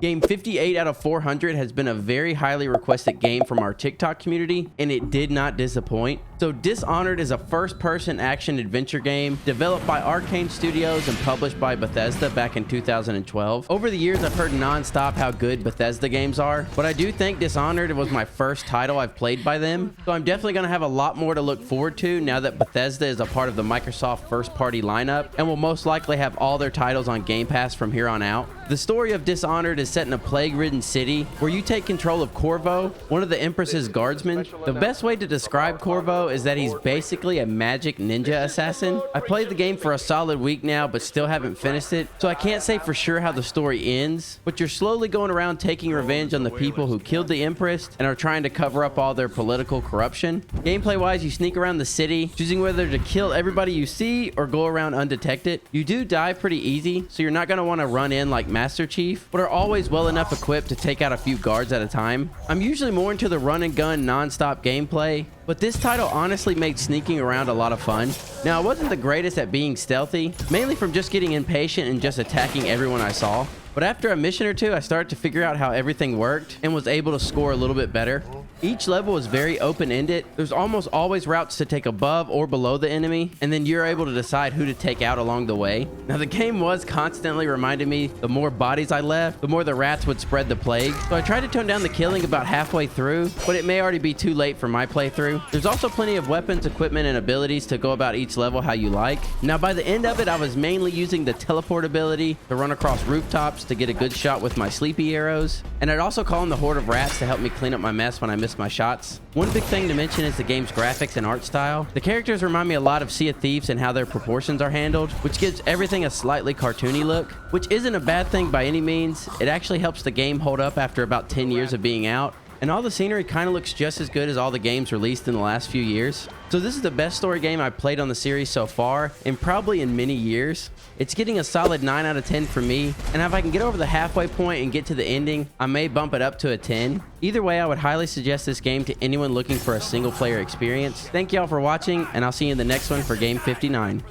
Game 58 out of 400 has been a very highly requested game from our TikTok community, and it did not disappoint. So DisHonored is a first-person action adventure game developed by Arcane Studios and published by Bethesda back in 2012. Over the years, I've heard non-stop how good Bethesda games are, but I do think DisHonored was my first title I've played by them. So I'm definitely going to have a lot more to look forward to now that Bethesda is a part of the Microsoft first-party lineup and will most likely have all their titles on GamePass from here on out. The story of DisHonored is set in a plague-ridden city where you take control of Corvo, one of the Empress's guardsmen. The best way to describe Corvo is that he's basically a magic ninja assassin. I played the game for a solid week now, but still haven't finished it, so I can't say for sure how the story ends, but you're slowly going around taking revenge on the people who killed the Empress and are trying to cover up all their political corruption. Gameplay-wise, you sneak around the city, choosing whether to kill everybody you see or go around undetected. You do die pretty easy, so you're not going to want to run in like Master Chief, but are always well enough equipped to take out a few guards at a time. I'm usually more into the run and gun non-stop gameplay, but this title honestly made sneaking around a lot of fun. Now, I wasn't the greatest at being stealthy, mainly from just getting impatient and just attacking everyone I saw. But after a mission or two, I started to figure out how everything worked and was able to score a little bit better. Each level is very open-ended. There's almost always routes to take above or below the enemy, and then you're able to decide who to take out along the way. Now, the game was constantly reminding me the more bodies I left, the more the rats would spread the plague. So I tried to tone down the killing about halfway through, but it may already be too late for my playthrough. There's also plenty of weapons, equipment, and abilities to go about each level how you like. Now, by the end of it, I was mainly using the teleport ability to run across rooftops to get a good shot with my sleepy arrows, and I'd also call in the horde of rats to help me clean up my mess when I missed my shots. One big thing to mention is the game's graphics and art style. The characters remind me a lot of Sea of Thieves and how their proportions are handled, which gives everything a slightly cartoony look, which isn't a bad thing by any means. It actually helps the game hold up after about 10 years of being out. And all the scenery kind of looks just as good as all the games released in the last few years. So this is the best story game I've played on the series so far, and probably in many years. It's getting a solid 9 out of 10 for me, and if I can get over the halfway point and get to the ending, I may bump it up to a 10. Either way, I would highly suggest this game to anyone looking for a single player experience. Thank y'all for watching, and I'll see you in the next one for Game 59.